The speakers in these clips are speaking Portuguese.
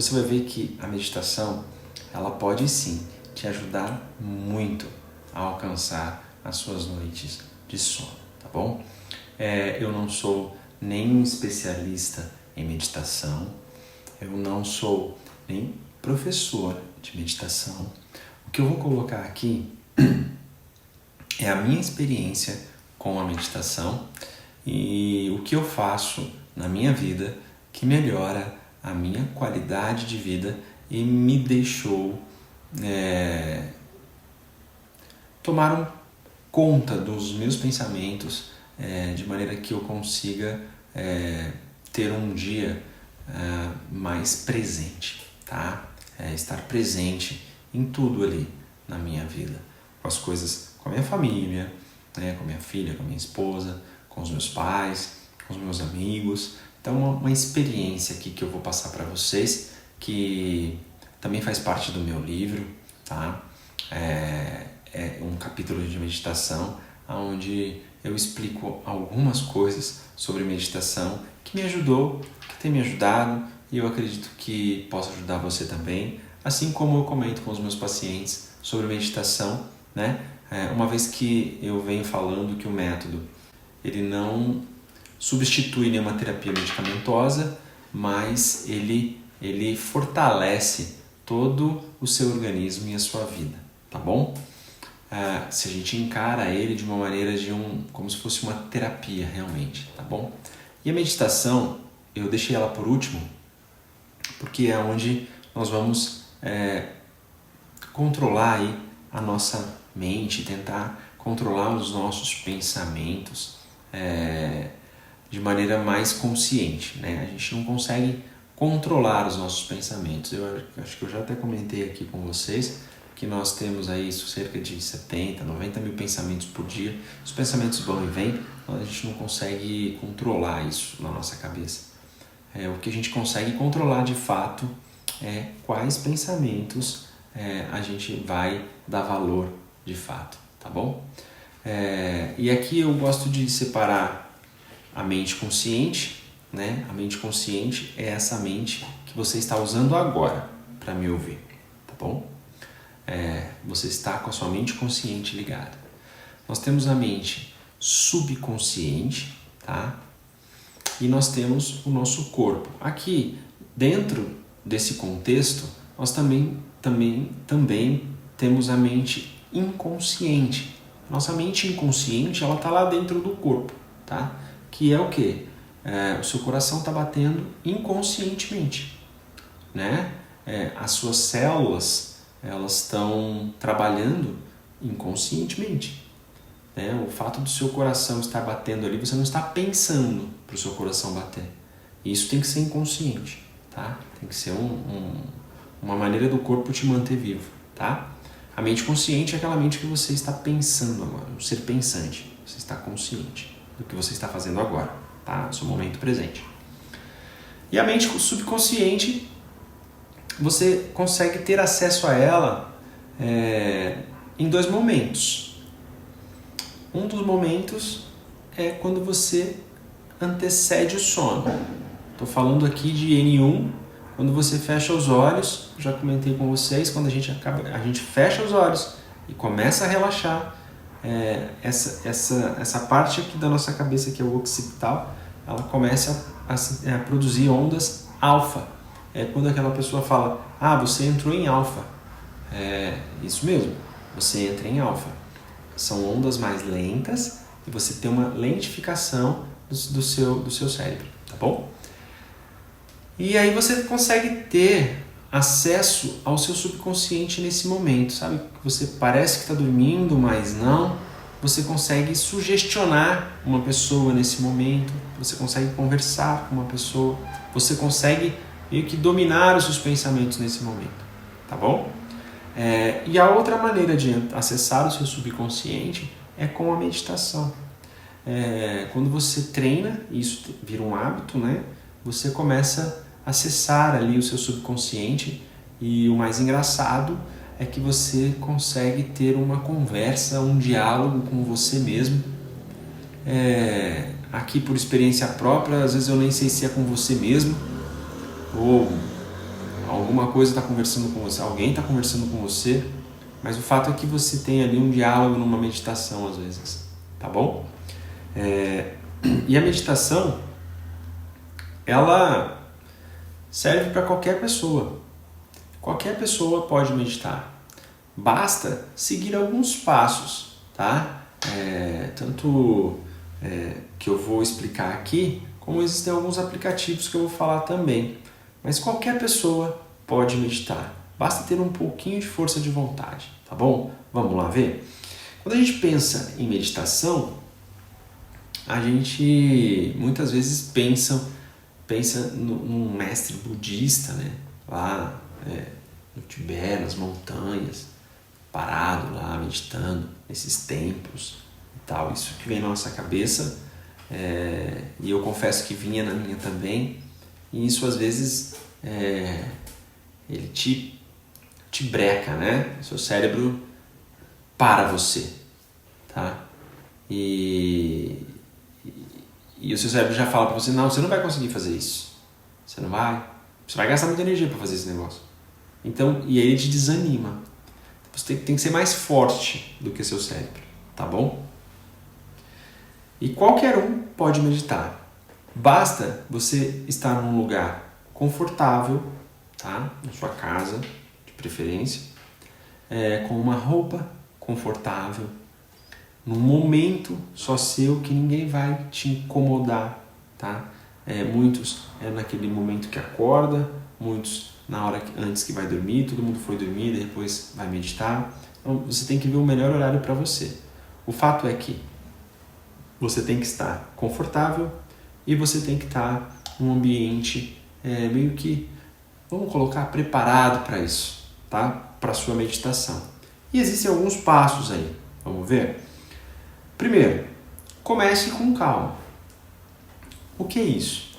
você vai ver que a meditação, ela pode sim te ajudar muito a alcançar as suas noites de sono, tá bom? Eu não sou nem especialista em meditação, eu não sou nem professor de meditação. O que eu vou colocar aqui é a minha experiência com a meditação e o que eu faço na minha vida que melhora a minha qualidade de vida e me deixou tomar conta dos meus pensamentos de maneira que eu consiga ter um dia mais presente, tá? Estar presente em tudo ali na minha vida, com as coisas, com a minha família, com a minha filha, com a minha esposa, com os meus pais, com os meus amigos. Então, uma experiência aqui que eu vou passar para vocês, que também faz parte do meu livro, tá? É um capítulo de meditação, onde eu explico algumas coisas sobre meditação que me ajudou, que tem me ajudado, e eu acredito que possa ajudar você também, assim como eu comento com os meus pacientes sobre meditação, né? Uma vez que eu venho falando que o método ele não substitui nenhuma terapia medicamentosa, mas ele fortalece todo o seu organismo e a sua vida, tá bom? Se a gente encara ele de uma maneira como se fosse uma terapia realmente, tá bom? E a meditação, eu deixei ela por último, porque é onde nós vamos controlar aí a nossa mente, tentar controlar os nossos pensamentos de maneira mais consciente, né? A gente não consegue controlar os nossos pensamentos. Eu acho que eu já até comentei aqui com vocês que nós temos aí cerca de 70, 90 mil pensamentos por dia. Os pensamentos vão e vêm, a gente não consegue controlar isso na nossa cabeça. O que a gente consegue controlar de fato é quais pensamentos a gente vai dar valor de fato, tá bom? E aqui eu gosto de separar a mente consciente, né? A mente consciente é essa mente que você está usando agora para me ouvir, tá bom? Você está com a sua mente consciente ligada. Nós temos a mente subconsciente, tá? E nós temos o nosso corpo. Aqui, dentro desse contexto, nós também temos a mente inconsciente. Nossa mente inconsciente, ela está lá dentro do corpo, tá? Que é o quê? O seu coração está batendo inconscientemente, né? As suas células, elas estão trabalhando inconscientemente, né? O fato do seu coração estar batendo ali, você não está pensando para o seu coração bater. Isso tem que ser inconsciente, tá? Tem que ser uma maneira do corpo te manter vivo, tá? A mente consciente é aquela mente que você está pensando agora, um ser pensante. Você está consciente do que você está fazendo agora, tá? No seu momento presente. E a mente subconsciente, você consegue ter acesso a ela em dois momentos. Um dos momentos é quando você antecede o sono. Estou falando aqui de N1, quando você fecha os olhos, já comentei com vocês, quando a gente fecha os olhos e começa a relaxar, essa parte aqui da nossa cabeça, que é o occipital, ela começa a produzir ondas alfa. É quando aquela pessoa fala, você entrou em alfa. Isso mesmo, você entra em alfa. São ondas mais lentas e você tem uma lentificação do seu cérebro, tá bom? E aí você consegue ter acesso ao seu subconsciente nesse momento, sabe? Você parece que está dormindo, mas não. Você consegue sugestionar uma pessoa nesse momento, você consegue conversar com uma pessoa, você consegue meio que dominar os seus pensamentos nesse momento, tá bom? E a outra maneira de acessar o seu subconsciente é com a meditação. Quando você treina, isso vira um hábito, né? Você começa a acessar ali o seu subconsciente, e o mais engraçado é que você consegue ter uma conversa, um diálogo com você mesmo. Aqui por experiência própria, às vezes eu nem sei se é com você mesmo ou alguma coisa está conversando com você, alguém está conversando com você, mas o fato é que você tem ali um diálogo numa meditação às vezes, tá bom? E a meditação, ela serve para qualquer pessoa. Qualquer pessoa pode meditar. Basta seguir alguns passos, tá? Tanto que eu vou explicar aqui, como existem alguns aplicativos que eu vou falar também. Mas qualquer pessoa pode meditar. Basta ter um pouquinho de força de vontade, tá bom? Vamos lá ver? Quando a gente pensa em meditação, a gente muitas vezes pensa num mestre budista, né? Lá no Tibete, nas montanhas, parado lá, meditando, nesses templos e tal. Isso que vem na nossa cabeça, e eu confesso que vinha na minha também, e isso às vezes ele te breca, né? O seu cérebro para você, tá? E o seu cérebro já fala para você, não, você não vai conseguir fazer isso. Você vai gastar muita energia para fazer esse negócio. Então, e aí ele te desanima. Você tem que ser mais forte do que seu cérebro, tá bom? E qualquer um pode meditar. Basta você estar num lugar confortável, tá? Na sua casa, de preferência, com uma roupa confortável, num momento só seu que ninguém vai te incomodar, tá? Muitos naquele momento que acorda, muitos na hora antes que vai dormir, todo mundo foi dormir, depois vai meditar. Então você tem que ver o melhor horário para você. O fato é que você tem que estar confortável e você tem que estar num ambiente meio que, vamos colocar, preparado para isso, tá? Para a sua meditação. E existem alguns passos aí, vamos ver? Primeiro, comece com calma. O que é isso?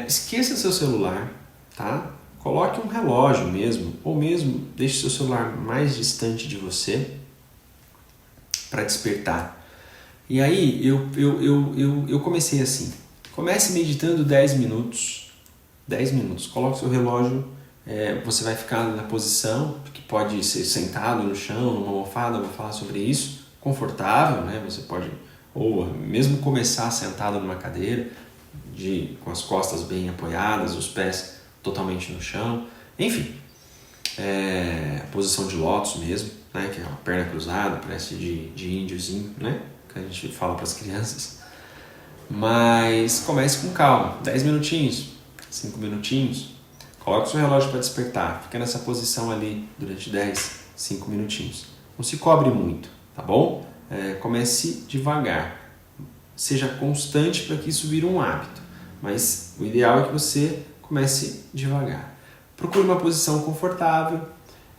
Esqueça seu celular, tá? Coloque um relógio mesmo, ou mesmo deixe seu celular mais distante de você para despertar. E aí eu comecei assim. Comece meditando 10 minutos. 10 minutos. Coloque seu relógio, você vai ficar na posição, que pode ser sentado no chão, numa almofada, vou falar sobre isso. Confortável, né? Você pode, ou mesmo começar sentado numa cadeira, com as costas bem apoiadas, os pés totalmente no chão, enfim, posição de lótus mesmo, né? Que é uma perna cruzada, parece de índiozinho, né? Que a gente fala para as crianças. Mas comece com calma, 10 minutinhos, 5 minutinhos, coloque o seu relógio para despertar, fica nessa posição ali durante 10, 5 minutinhos. Não se cobre muito, tá bom? Comece devagar, seja constante para que isso vire um hábito, mas o ideal é que você comece devagar. Procure uma posição confortável.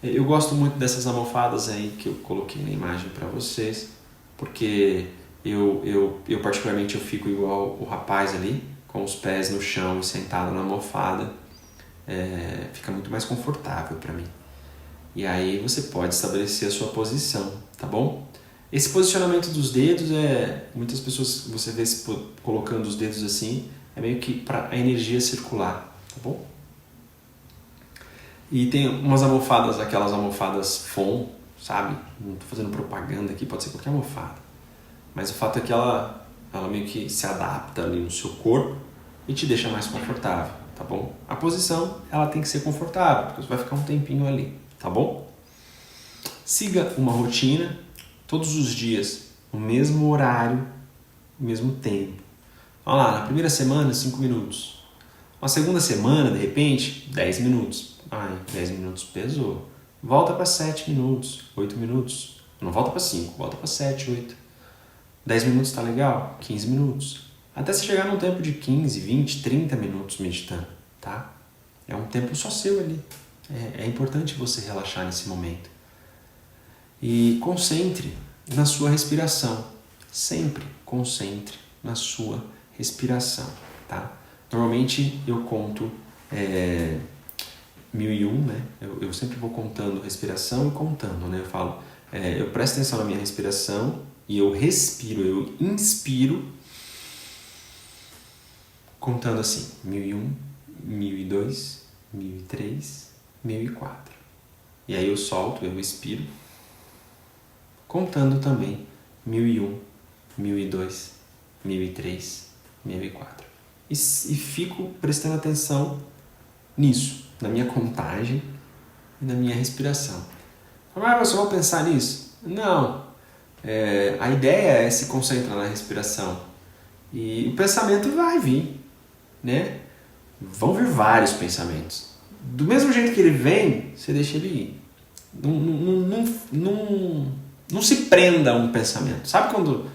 Eu gosto muito dessas almofadas aí que eu coloquei na imagem para vocês, porque eu particularmente eu fico igual o rapaz ali, com os pés no chão e sentado na almofada. Fica muito mais confortável para mim. E aí você pode estabelecer a sua posição, tá bom? Esse posicionamento dos dedos muitas pessoas você vê colocando os dedos assim, é meio que para a energia circular, tá bom? E tem umas almofadas, aquelas almofadas FOM, sabe? Não tô fazendo propaganda aqui, pode ser qualquer almofada. Mas o fato é que ela meio que se adapta ali no seu corpo e te deixa mais confortável, tá bom? A posição, ela tem que ser confortável, porque você vai ficar um tempinho ali, tá bom? Siga uma rotina, todos os dias, no mesmo horário, no mesmo tempo. Olha lá, na primeira semana, 5 minutos. Na segunda semana, de repente, 10 minutos. 10 minutos pesou. Volta para 7 minutos, 8 minutos. Não volta para 5, volta para 7, 8. 10 minutos tá legal? 15 minutos. Até você chegar num tempo de 15, 20, 30 minutos meditando, tá? É um tempo só seu ali. É importante você relaxar nesse momento. E concentre na sua respiração. Sempre concentre na sua respiração, tá? Normalmente eu conto 1001, né? Eu sempre vou contando respiração e contando, né? Eu falo, eu presto atenção na minha respiração e eu respiro, eu inspiro contando assim, 1001, 1002, 1003, 1004. E aí eu solto, eu expiro, contando também 1001, 1002, 1003, 1004. E fico prestando atenção nisso, na minha contagem e na minha respiração. Mas você vai pensar nisso? Não. A ideia é se concentrar na respiração. E o pensamento vai vir, né? Vão vir vários pensamentos. Do mesmo jeito que ele vem, você deixa ele ir. Não se prenda a um pensamento. Sabe quando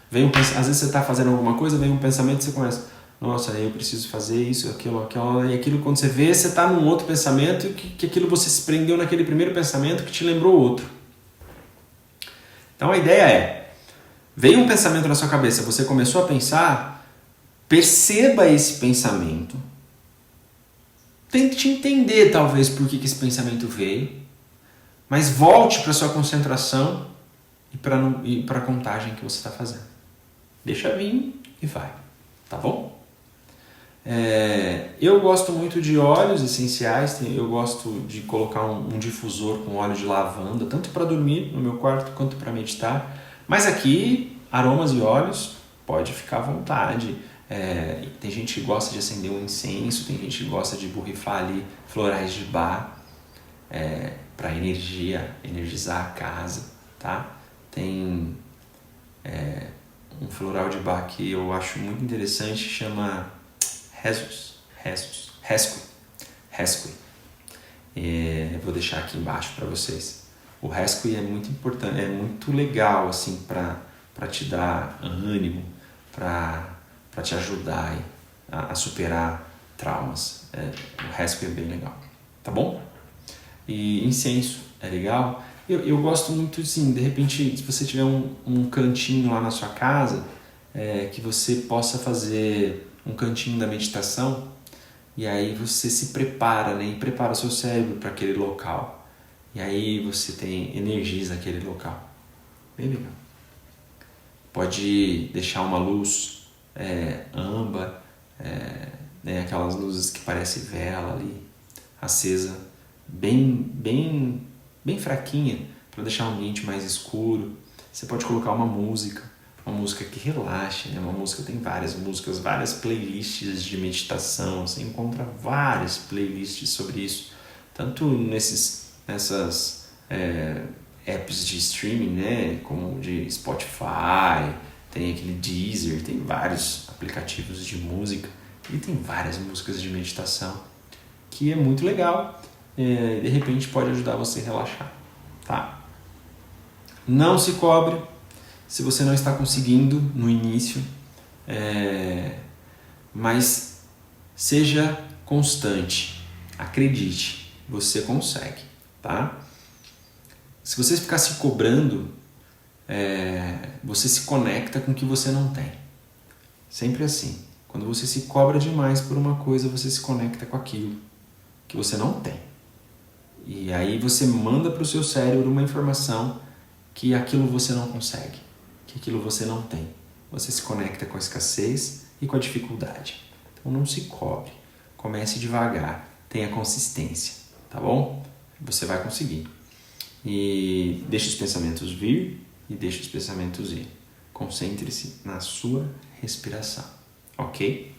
vem um pensamento? Às vezes você está fazendo alguma coisa, vem um pensamento e você começa, nossa, eu preciso fazer isso, aquilo, e aquilo, quando você vê, você está num outro pensamento, que aquilo você se prendeu naquele primeiro pensamento que te lembrou outro. Então a ideia é, veio um pensamento na sua cabeça, você começou a pensar, perceba esse pensamento, tente entender talvez por que esse pensamento veio, mas volte para a sua concentração e para a contagem que você está fazendo. Deixa vir e vai, tá bom? Eu gosto muito de óleos essenciais, eu gosto de colocar um difusor com óleo de lavanda, tanto para dormir no meu quarto quanto para meditar. Mas aqui, aromas e óleos, pode ficar à vontade. Tem gente que gosta de acender um incenso, tem gente que gosta de borrifar ali florais de bar para energizar a casa, tá? Tem um floral de bar que eu acho muito interessante, chama Rescue. Vou deixar aqui embaixo para vocês. O Rescue é muito importante, é muito legal assim para te dar ânimo, para te ajudar a superar traumas. O Rescue é bem legal, tá bom? E incenso é legal. Eu gosto muito, assim, de repente, se você tiver um cantinho lá na sua casa, que você possa fazer um cantinho da meditação, e aí você se prepara, né? E prepara o seu cérebro para aquele local. E aí você energiza aquele local. Bem legal. Pode deixar uma luz âmbar, né? Aquelas luzes que parece vela ali, acesa, bem fraquinha, para deixar o ambiente mais escuro. Você pode colocar uma música que relaxe, né? Uma música, tem várias músicas, várias playlists de meditação, você encontra várias playlists sobre isso, tanto nessas apps de streaming, né? Como de Spotify, tem aquele Deezer, tem vários aplicativos de música, e tem várias músicas de meditação, que é muito legal, de repente pode ajudar você a relaxar, tá? Não se cobre se você não está conseguindo no início, mas seja constante, acredite, você consegue, tá? Se você ficar se cobrando, você se conecta com o que você não tem, sempre assim. Quando você se cobra demais por uma coisa, você se conecta com aquilo que você não tem, e aí você manda para o seu cérebro uma informação que aquilo você não consegue, que aquilo você não tem. Você se conecta com a escassez e com a dificuldade. Então não se cobre. Comece devagar. Tenha consistência. Tá bom? Você vai conseguir. E deixe os pensamentos vir e deixe os pensamentos ir. Concentre-se na sua respiração. Ok?